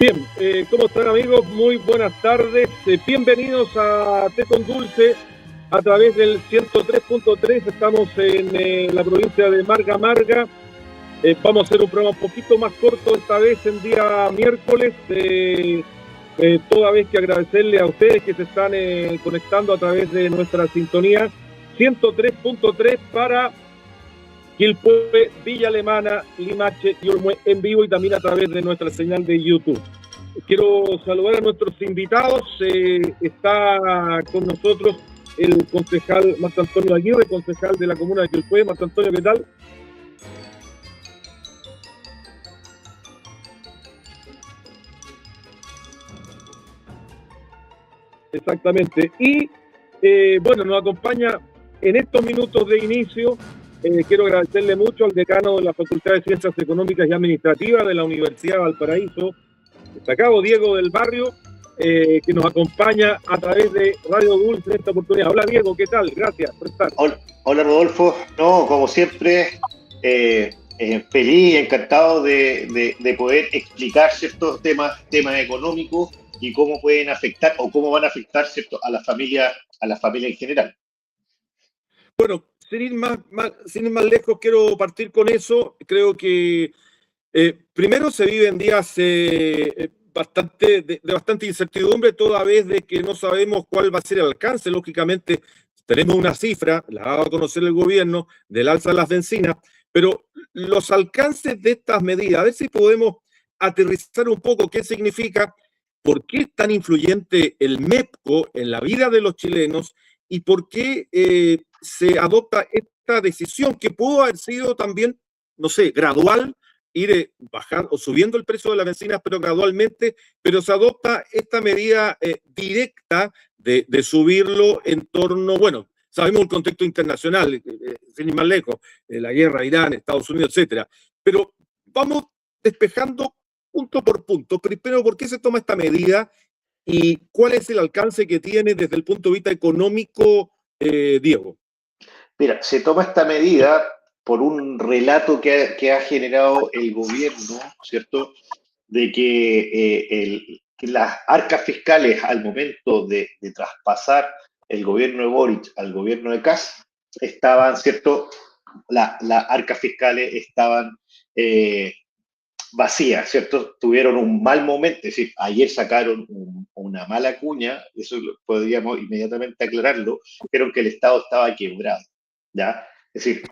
Bien, ¿cómo están amigos? Muy buenas tardes. Bienvenidos a Té con Dulce a través del 103.3. Estamos en la provincia de Marga Marga. Vamos a hacer un programa un poquito más corto esta vez en día miércoles. Toda vez que agradecerle a ustedes que se están conectando a través de nuestra sintonía 103.3 para Quilpué, Villa Alemana, Limache y Olmué en vivo y también a través de nuestra señal de YouTube. Quiero saludar a nuestros invitados. Está con nosotros el concejal Marco Antonio Aguirre, concejal de la comuna de Quilpué. Marco Antonio, ¿qué tal? Exactamente. Y bueno, nos acompaña en estos minutos de inicio. Quiero agradecerle mucho al decano de la Facultad de Ciencias Económicas y Administrativas de la Universidad de Valparaíso, destacado Diego del Barrio, que nos acompaña a través de Radio Dulce en esta oportunidad. Hola Diego, ¿qué tal? Gracias por estar. Hola Rodolfo, no, como siempre, feliz, encantado de poder explicar ciertos temas económicos y cómo pueden afectar o cómo van a afectar, ¿cierto?, a la familia en general. Bueno, sin ir más lejos, quiero partir con eso. Creo que primero se viven días de bastante incertidumbre, toda vez de que no sabemos cuál va a ser el alcance. Lógicamente, tenemos una cifra, la va a conocer el gobierno, del alza de las bencinas, pero los alcances de estas medidas, a ver si podemos aterrizar un poco qué significa, por qué es tan influyente el MEPCO en la vida de los chilenos y por qué se adopta esta decisión que pudo haber sido también, no sé, gradual, ir bajando o subiendo el precio de las bencinas, pero gradualmente, pero se adopta esta medida directa de subirlo en torno, bueno, sabemos el contexto internacional, sin ir más lejos, la guerra, Irán, Estados Unidos, etcétera, pero vamos despejando punto por punto. Primero, ¿por qué se toma esta medida y cuál es el alcance que tiene desde el punto de vista económico, Diego? Mira, se toma esta medida por un relato que ha generado el gobierno, ¿cierto?, de que las arcas fiscales al momento de traspasar el gobierno de Boric al gobierno de Kast estaban, ¿cierto?, las arcas fiscales estaban vacías, ¿cierto? Tuvieron un mal momento, es decir, ayer sacaron una mala cuña, eso podríamos inmediatamente aclararlo, dijeron que el Estado estaba quebrado, ¿ya? Es decir,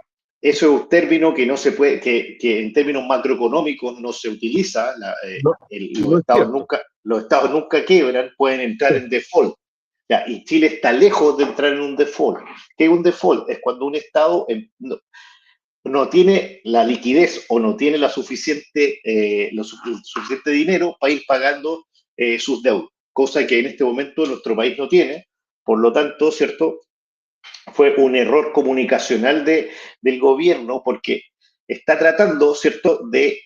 eso es un término que no se puede, que en términos macroeconómicos no se utiliza, los estados nunca quiebran, pueden entrar en default, ¿ya? Y Chile está lejos de entrar en un default. ¿Qué es un default? Es cuando un estado no tiene la liquidez o no tiene suficiente dinero para ir pagando sus deudas, cosa que en este momento nuestro país no tiene. Por lo tanto, ¿cierto?, fue un error comunicacional del gobierno porque está tratando, ¿cierto?, de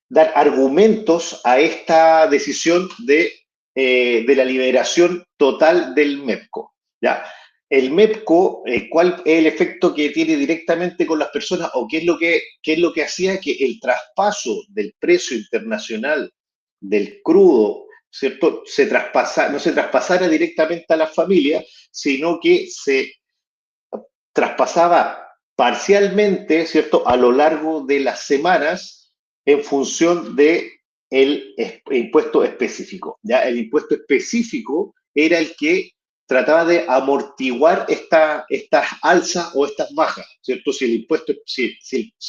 dar argumentos a esta decisión de la liberación total del MEPCO, ¿ya? El MEPCO, ¿cuál es el efecto que tiene directamente con las personas o qué es lo que hacía que el traspaso del precio internacional del crudo, ¿cierto?, no se traspasara directamente a las familias, sino que se traspasaba parcialmente, ¿cierto?, a lo largo de las semanas en función de el impuesto específico. ¿Ya? El impuesto específico era el que trataba de amortiguar estas alzas o estas bajas, ¿cierto? Si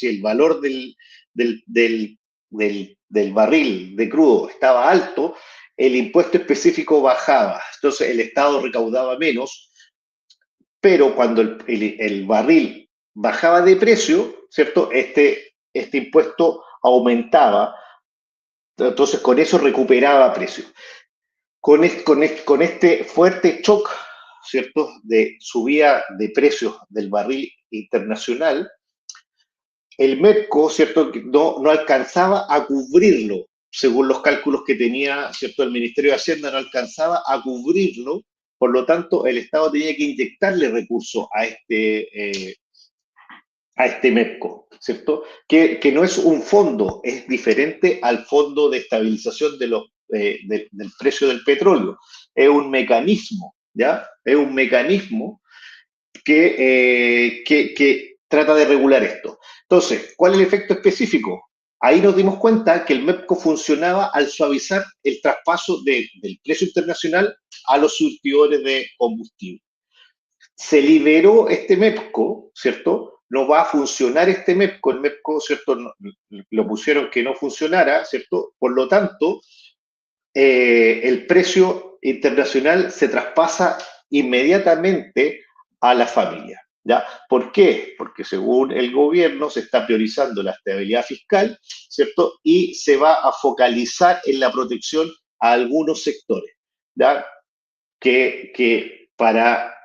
el valor del barril de crudo estaba alto, el impuesto específico bajaba, entonces el Estado recaudaba menos, pero cuando el barril bajaba de precio, ¿cierto?, este impuesto aumentaba, entonces con eso recuperaba precio. Con este fuerte shock, ¿cierto?, de subida de precios del barril internacional, el MEPCO, ¿cierto?, no alcanzaba a cubrirlo, según los cálculos que tenía, ¿cierto?, el Ministerio de Hacienda, no alcanzaba a cubrirlo. Por lo tanto, el Estado tenía que inyectarle recursos a a este MEPCO, ¿cierto? Que no es un fondo, es diferente al fondo de estabilización del precio del petróleo. Es un mecanismo, ¿ya? Es un mecanismo que trata de regular esto. Entonces, ¿cuál es el efecto específico? Ahí nos dimos cuenta que el MEPCO funcionaba al suavizar el traspaso del precio internacional a los surtidores de combustible. Se liberó este MEPCO, ¿cierto? No va a funcionar este MEPCO, el MEPCO, ¿cierto? Lo pusieron que no funcionara, ¿cierto? Por lo tanto, el precio internacional se traspasa inmediatamente a la familia. ¿Ya? ¿Por qué? Porque según el gobierno se está priorizando la estabilidad fiscal, ¿cierto? Y se va a focalizar en la protección a algunos sectores, ¿ya? Que para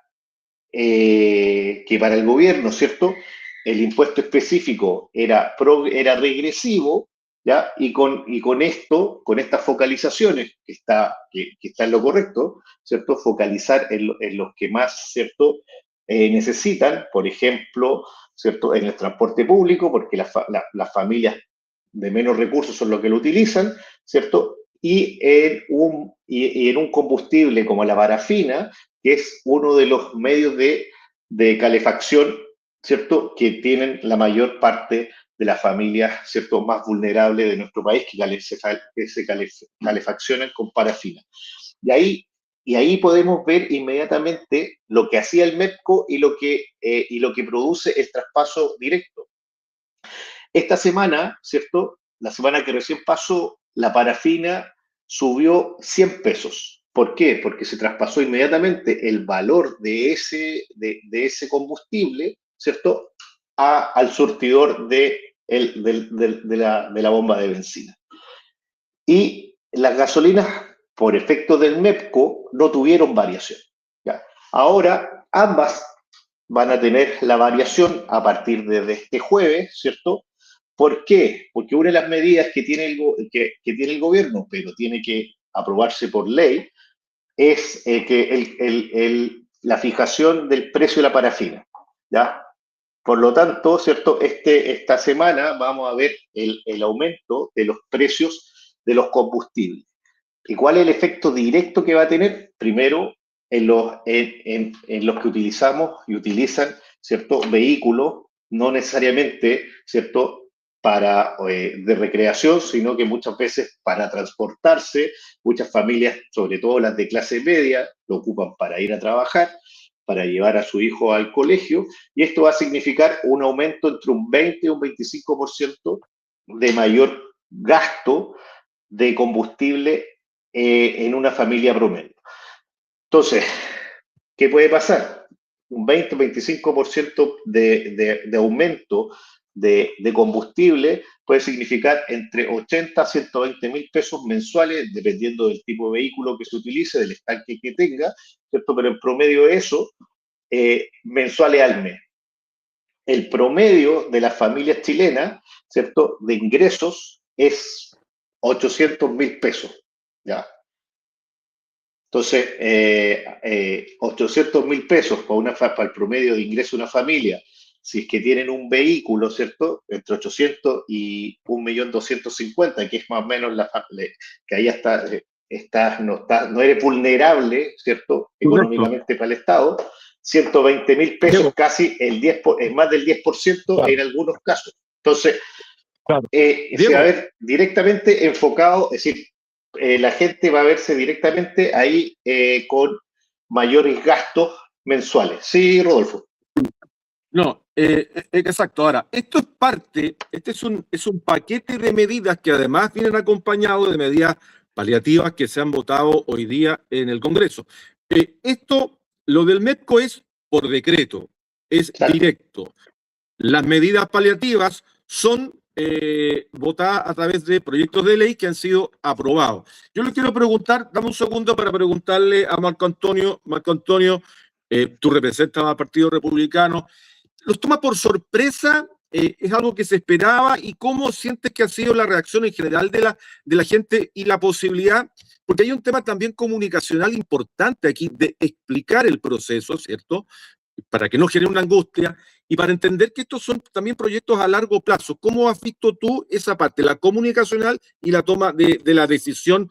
el gobierno, ¿cierto? El impuesto específico era regresivo, ¿ya? Y con esto, con estas focalizaciones, que está en lo correcto, ¿cierto? Focalizar en los que más, ¿cierto? Necesitan, por ejemplo, ¿cierto? En el transporte público, porque las familias de menos recursos son los que lo utilizan, ¿cierto? Y en un combustible como la parafina, que es uno de los medios de calefacción, ¿cierto? Que tienen la mayor parte de las familias, ¿cierto? Más vulnerables de nuestro país, que se calefaccionan con parafina. Y ahí podemos ver inmediatamente lo que hacía el MEPCO y lo que produce el traspaso directo. Esta semana, ¿cierto? La semana que recién pasó, la parafina subió 100 pesos. ¿Por qué? Porque se traspasó inmediatamente el valor de ese combustible, ¿cierto? Al surtidor de la bomba de benzina. Y las gasolinas, por efecto del MEPCO, no tuvieron variación. ¿Ya? Ahora, ambas van a tener la variación a partir de este jueves, ¿cierto? ¿Por qué? Porque una de las medidas que tiene el gobierno, pero tiene que aprobarse por ley, es que la fijación del precio de la parafina, ¿ya? Por lo tanto, ¿cierto? Esta semana vamos a ver el aumento de los precios de los combustibles. ¿Y cuál es el efecto directo que va a tener? Primero, en los que utilizamos y utilizan, ¿cierto? Vehículos, no necesariamente, ¿cierto? De recreación, sino que muchas veces para transportarse. Muchas familias, sobre todo las de clase media, lo ocupan para ir a trabajar, para llevar a su hijo al colegio, y esto va a significar un aumento entre un 20 y un 25% de mayor gasto de combustible en una familia promedio. Entonces, ¿qué puede pasar? Un 20-25% de aumento de combustible puede significar entre 80 a 120 mil pesos mensuales, dependiendo del tipo de vehículo que se utilice, del estanque que tenga, ¿cierto? Pero en promedio eso, mensuales al mes. El promedio de las familias chilenas, ¿cierto? De ingresos es 800 mil pesos, ¿ya? Entonces, 800 mil pesos para el promedio de ingreso de una familia, si es que tienen un vehículo, ¿cierto? Entre 800 y 1.250.000, que es más o menos que ahí no eres vulnerable, ¿cierto? Económicamente para el Estado. 120 mil pesos, casi es más del 10% claro. En algunos casos. Entonces, claro. Se va a ver directamente enfocado, es decir, la gente va a verse directamente ahí con mayores gastos mensuales. Sí, Rodolfo. No, exacto. Ahora, esto es parte, es un paquete de medidas que además vienen acompañados de medidas paliativas que se han votado hoy día en el Congreso. Lo del MEPCO es por decreto, es claro. Directo. Las medidas paliativas son votadas a través de proyectos de ley que han sido aprobados. Yo le quiero preguntar, dame un segundo para preguntarle a Marco Antonio. Marco Antonio, tú representas al Partido Republicano. ¿Los toma por sorpresa? ¿Es algo que se esperaba? ¿Y cómo sientes que ha sido la reacción en general de la gente y la posibilidad? Porque hay un tema también comunicacional importante aquí de explicar el proceso, ¿cierto? Para que no genere una angustia Y para entender que estos son también proyectos a largo plazo, ¿cómo has visto tú esa parte, la comunicacional y la toma de la decisión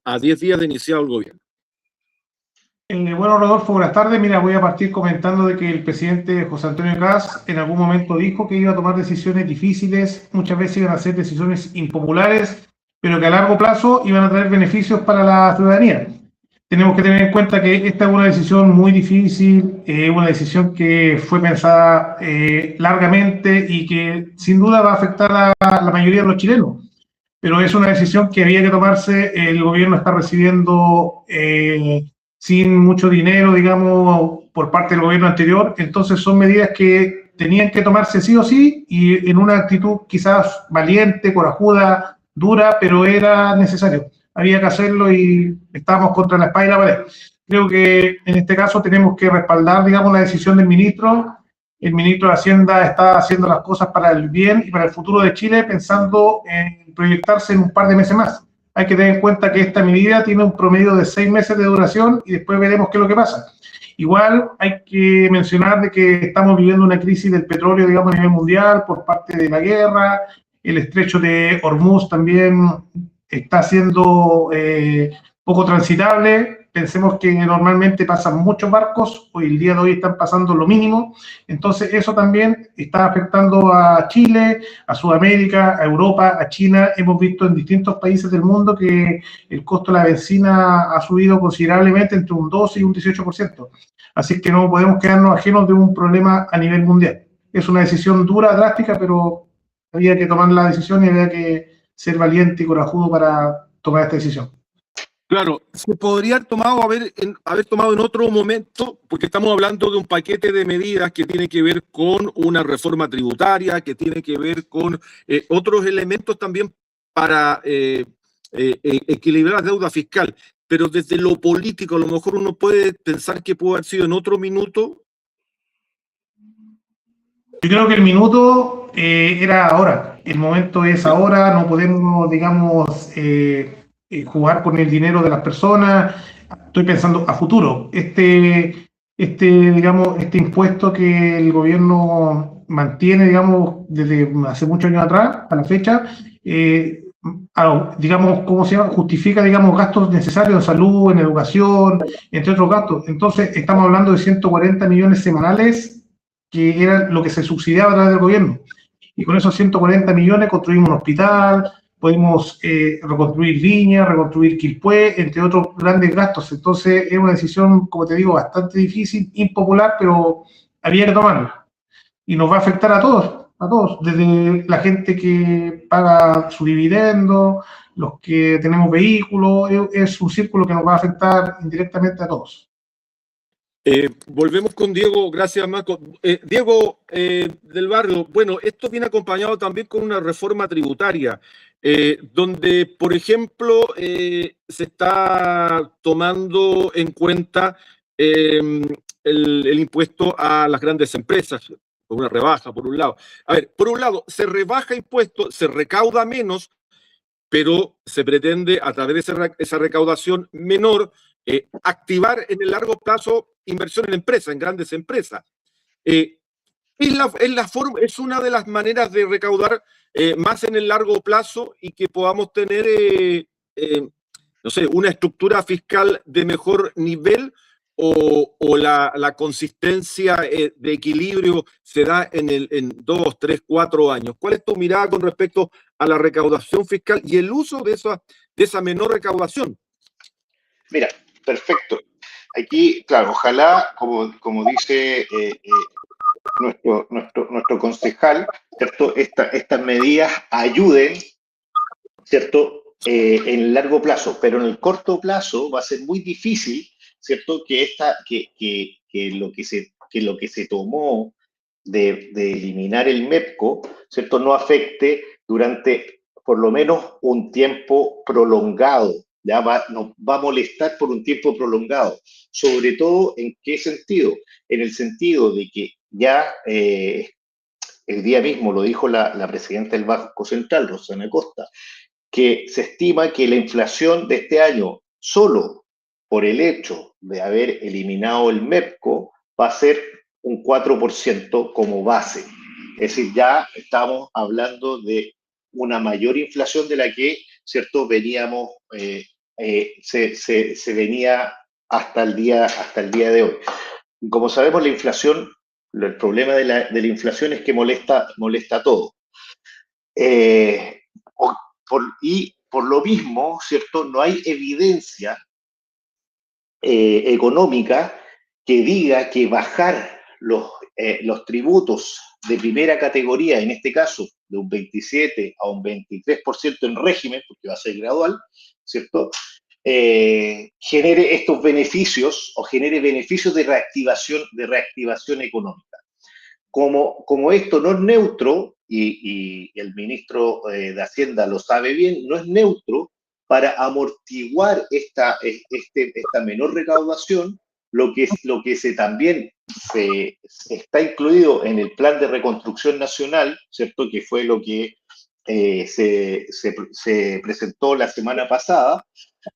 a 10 días de iniciado el gobierno? Bueno, Rodolfo, buenas tardes. Mira, voy a partir comentando de que el presidente José Antonio Kast en algún momento dijo que iba a tomar decisiones difíciles, muchas veces iban a ser decisiones impopulares, pero que a largo plazo iban a traer beneficios para la ciudadanía. Tenemos que tener en cuenta que esta es una decisión muy difícil, una decisión que fue pensada largamente y que sin duda va a afectar a la mayoría de los chilenos, pero es una decisión que había que tomarse. El gobierno está recibiendo sin mucho dinero, digamos, por parte del gobierno anterior, entonces son medidas que tenían que tomarse sí o sí y en una actitud quizás valiente, corajuda, dura, pero era necesario. Había que hacerlo y estábamos contra la espalda y la pared. Creo que en este caso tenemos que respaldar, digamos, la decisión del ministro. El ministro de Hacienda está haciendo las cosas para el bien y para el futuro de Chile, pensando en proyectarse en un par de meses más. Hay que tener en cuenta que esta medida tiene un promedio de 6 meses de duración y después veremos qué es lo que pasa. Igual hay que mencionar de que estamos viviendo una crisis del petróleo, digamos, a nivel mundial por parte de la guerra. El estrecho de Hormuz también está siendo poco transitable. Pensemos que normalmente pasan muchos barcos, hoy el día de hoy están pasando lo mínimo, entonces eso también está afectando a Chile, a Sudamérica, a Europa, a China. Hemos visto en distintos países del mundo que el costo de la benzina ha subido considerablemente entre un 12 y un 18%. Así que no podemos quedarnos ajenos de un problema a nivel mundial. Es una decisión dura, drástica, pero había que tomar la decisión y había que ser valiente y corajudo para tomar esta decisión. Claro, se podría haber tomado en otro momento, porque estamos hablando de un paquete de medidas que tiene que ver con una reforma tributaria, que tiene que ver con otros elementos también para equilibrar la deuda fiscal. Pero desde lo político, a lo mejor uno puede pensar que pudo haber sido en otro minuto. Yo creo que el minuto era ahora, el momento es ahora, no podemos, digamos, jugar con el dinero de las personas. Estoy pensando a futuro. Digamos, este impuesto que el gobierno mantiene, digamos, desde hace muchos años atrás a la fecha, digamos, ¿cómo se llama? Justifica, digamos, gastos necesarios en salud, en educación, entre otros gastos. Entonces, estamos hablando de 140 millones semanales que era lo que se subsidiaba a través del gobierno. Y con esos 140 millones construimos un hospital, podemos reconstruir Viña, reconstruir Quilpué, entre otros grandes gastos. Entonces es una decisión, como te digo, bastante difícil, impopular, pero había que tomarla. Y nos va a afectar a todos, desde la gente que paga su dividendo, los que tenemos vehículos. Es un círculo que nos va a afectar indirectamente a todos. Volvemos con Diego, gracias Marco. Diego del Barrio, bueno, esto viene acompañado también con una reforma tributaria, donde, por ejemplo, se está tomando en cuenta el impuesto a las grandes empresas, por una rebaja, por un lado. A ver, por un lado, se rebaja impuestos, se recauda menos, pero se pretende, a través de esa recaudación menor, activar en el largo plazo inversión en empresas, en grandes empresas. Es una de las maneras de recaudar más en el largo plazo y que podamos tener, no sé, una estructura fiscal de mejor nivel, o la consistencia de equilibrio se da en 2, 3, 4 años. ¿Cuál es tu mirada con respecto a la recaudación fiscal y el uso de esa menor recaudación? Mira, perfecto. Aquí, claro, ojalá, como dice nuestro concejal, ¿cierto? Estas medidas ayuden, ¿cierto? En el largo plazo, pero en el corto plazo va a ser muy difícil, ¿cierto? Que lo que se tomó de eliminar el MEPCO, ¿cierto? No afecte durante por lo menos un tiempo prolongado. Nos va a molestar por un tiempo prolongado. Sobre todo, ¿en qué sentido? En el sentido de que ya el día mismo lo dijo la presidenta del Banco Central, Rosana Costa, que se estima que la inflación de este año, solo por el hecho de haber eliminado el MEPCO, va a ser un 4% como base. Es decir, ya estamos hablando de una mayor inflación de la que, ¿cierto?, veníamos, se venía hasta el día de hoy. Como sabemos, la inflación, el problema de la inflación es que molesta a todos. Y por lo mismo, ¿cierto?, no hay evidencia económica que diga que bajar los tributos de primera categoría, en este caso de un 27 a un 23% en régimen, porque va a ser gradual, ¿cierto?, genere estos beneficios o genere beneficios de reactivación económica. Como esto no es neutro, y el ministro de Hacienda lo sabe bien, no es neutro, para amortiguar esta menor recaudación, lo que también está incluido en el plan de reconstrucción nacional, ¿cierto?, que fue lo que se presentó la semana pasada,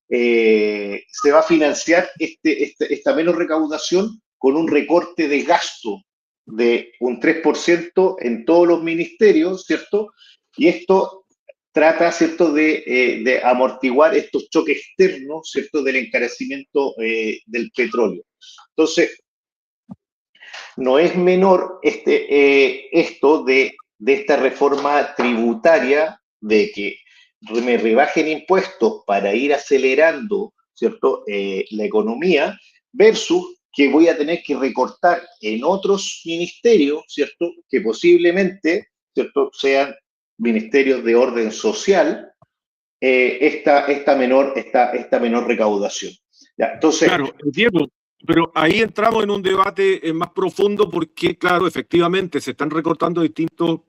se va a financiar esta menor recaudación con un recorte de gasto de un 3% en todos los ministerios, ¿cierto? Y esto trata, ¿cierto?, de amortiguar estos choques externos, ¿cierto?, del encarecimiento del petróleo. Entonces, no es menor esto de esta reforma tributaria, de que me rebajen impuestos para ir acelerando, ¿cierto?, la economía, versus que voy a tener que recortar en otros ministerios, ¿cierto?, que posiblemente, ¿cierto?, sean ministerios de orden social, esta menor recaudación. ¿Ya? Entonces, claro, Diego, pero ahí entramos en un debate más profundo porque, claro, efectivamente se están recortando distintos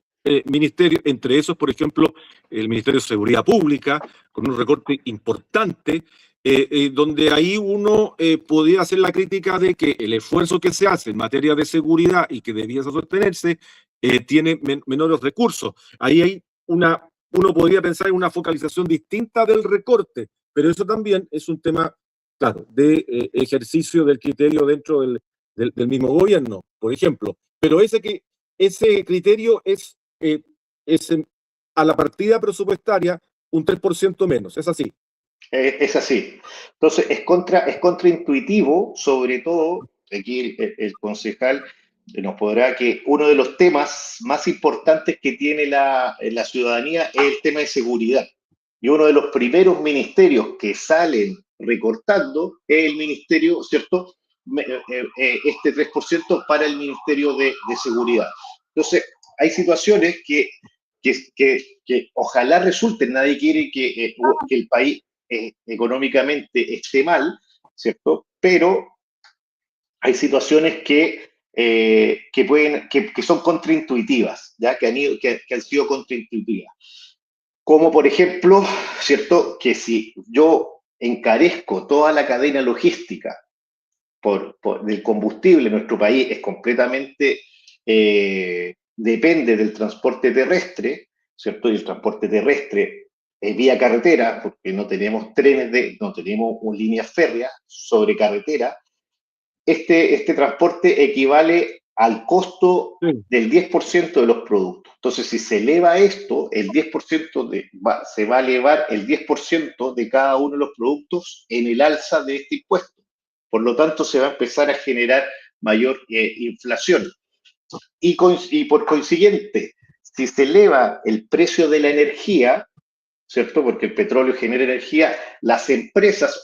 ministerios, entre esos, por ejemplo, el Ministerio de Seguridad Pública, con un recorte importante, donde ahí uno podía hacer la crítica de que el esfuerzo que se hace en materia de seguridad y que debía sostenerse tiene menores recursos. Ahí hay uno podría pensar en una focalización distinta del recorte, pero eso también es un tema, claro, de ejercicio del criterio dentro del mismo gobierno, por ejemplo. Pero ese criterio es a la partida presupuestaria un 3% menos, es así. Es así. Entonces, es contraintuitivo, sobre todo, aquí el concejal nos podrá que uno de los temas más importantes que tiene la ciudadanía es el tema de seguridad. Y uno de los primeros ministerios que salen recortando es el ministerio, ¿cierto? Este 3% para el Ministerio de Seguridad. Entonces, hay situaciones que ojalá resulten, nadie quiere que el país económicamente esté mal, ¿cierto? Pero hay situaciones que son contraintuitivas, ¿ya? Que han sido contraintuitivas. Como por ejemplo, ¿cierto?, que si yo encarezco toda la cadena logística del combustible en nuestro país, es completamente, depende del transporte terrestre, ¿cierto? Y el transporte terrestre es vía carretera, porque no tenemos no tenemos líneas férreas sobre carretera. Este transporte equivale al costo del 10% de los productos. Entonces, si se eleva esto, el 10% se va a elevar el 10% de cada uno de los productos en el alza de este impuesto. Por lo tanto, se va a empezar a generar mayor inflación. Y por consiguiente, si se eleva el precio de la energía, ¿cierto?, porque el petróleo genera energía, las empresas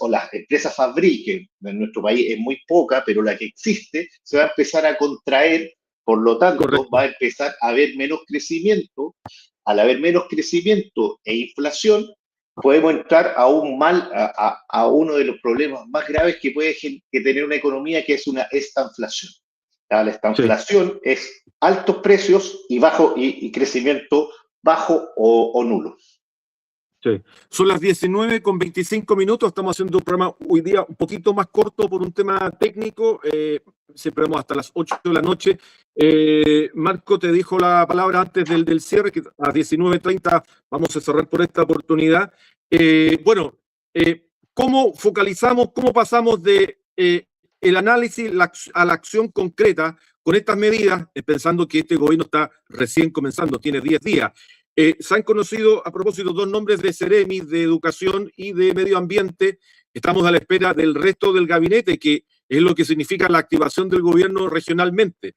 fabriquen, en nuestro país es muy poca, pero la que existe, se va a empezar a contraer, por lo tanto, correcto, va a empezar a haber menos crecimiento. Al haber menos crecimiento e inflación, podemos entrar a uno de los problemas más graves que puede tener una economía, que es una estanflación. La estanflación es altos precios y crecimiento bajo o nulo. Sí. Son las 19:25, estamos haciendo un programa hoy día un poquito más corto por un tema técnico, siempre vamos hasta las 8 de la noche. Marco te dijo la palabra antes del cierre, que a las 19:30 vamos a cerrar por esta oportunidad. ¿Cómo focalizamos, cómo pasamos de el análisis a la acción concreta con estas medidas, pensando que este gobierno está recién comenzando, tiene 10 días. Se han conocido, a propósito, 2 nombres de Seremi, de Educación y de Medio Ambiente. Estamos a la espera del resto del gabinete, que es lo que significa la activación del gobierno regionalmente.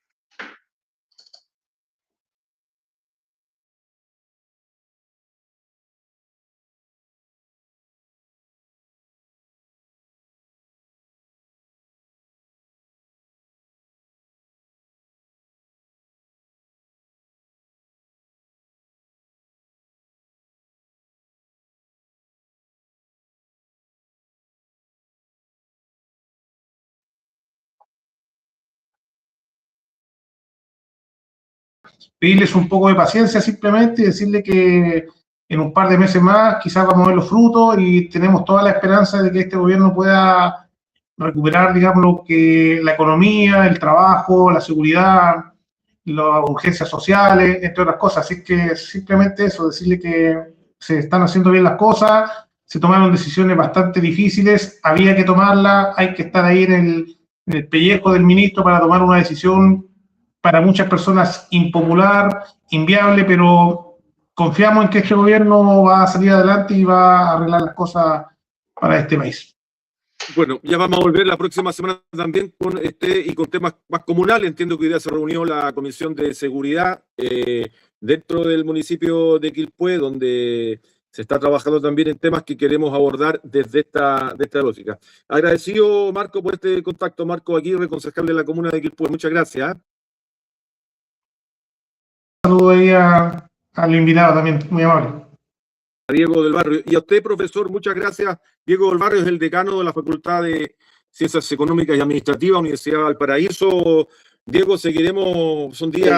Pedirles un poco de paciencia simplemente y decirle que en un par de meses más quizás vamos a ver los frutos y tenemos toda la esperanza de que este gobierno pueda recuperar, digamos, lo que la economía, el trabajo, la seguridad, las urgencias sociales, entre otras cosas. Así que simplemente eso, decirle que se están haciendo bien las cosas, se tomaron decisiones bastante difíciles, había que tomarlas, hay que estar ahí en el pellejo del ministro para tomar una decisión para muchas personas impopular, inviable, pero confiamos en que este gobierno va a salir adelante y va a arreglar las cosas para este país. Bueno, ya vamos a volver la próxima semana también con y con temas más comunales. Entiendo que hoy día se reunió la Comisión de Seguridad dentro del municipio de Quilpué, donde se está trabajando también en temas que queremos abordar desde esta lógica. Agradecido, Marco, por este contacto. Marco Aguirre, concejal de la comuna de Quilpué. Muchas gracias. Saludo ahí al invitado también, muy amable. Diego del Barrio. Y a usted, profesor, muchas gracias. Diego del Barrio es el decano de la Facultad de Ciencias Económicas y Administrativas, Universidad de Valparaíso. Diego, seguiremos, son días...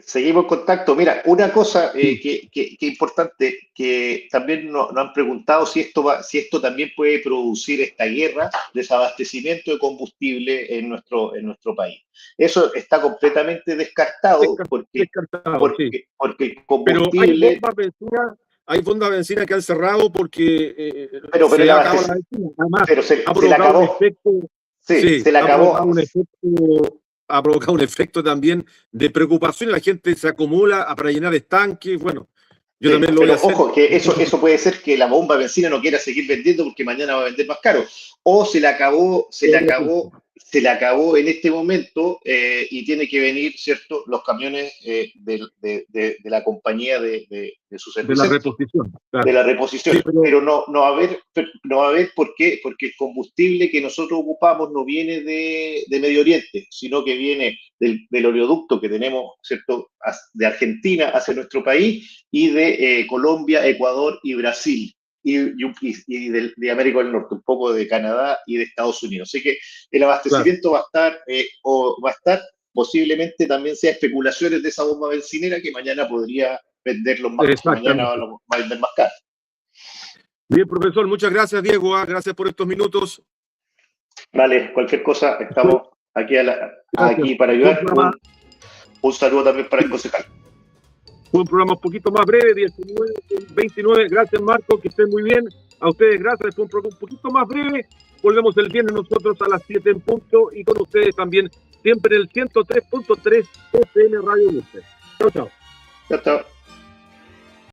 Seguimos en contacto. Mira, una cosa que importante, que también nos han preguntado si esto también puede producir esta guerra, desabastecimiento de combustible en nuestro país. Eso está completamente descartado, porque el combustible... Pero hay bombas de benzina que han cerrado porque pero se acabó la benzina. Además, pero se le acabó. Se le acabó. Ha provocado un efecto también de preocupación. La gente se acumula para llenar estanques. Bueno, yo también lo voy a hacer. Ojo, que eso puede ser que la bomba de benzina no quiera seguir vendiendo porque mañana va a vender más caro. O se le acabó en este momento y tiene que venir, ¿cierto?, los camiones de la compañía de su servicio. De la reposición. Claro. De la reposición. Sí, pero no va a haber, ¿por qué? Porque el combustible que nosotros ocupamos no viene de Medio Oriente, sino que viene del oleoducto que tenemos, ¿cierto?, de Argentina hacia nuestro país y de Colombia, Ecuador y Brasil. Y de América del Norte, un poco de Canadá y de Estados Unidos. Así que el abastecimiento va a estar, posiblemente también sea especulaciones de esa bomba bencinera que mañana podría venderlos más, mañana va a vender más caro. Bien, profesor, muchas gracias, Diego. Gracias por estos minutos. Vale, cualquier cosa, estamos aquí para ayudar. Un saludo también para el concejal. Fue un programa un poquito más breve, 29. Gracias, Marco, que estén muy bien. A ustedes, gracias. Fue un programa un poquito más breve. Volvemos el viernes nosotros a las 7 en punto y con ustedes también, siempre en el 103.3 FM Radio Luce. Chao, chao. Chao, chao.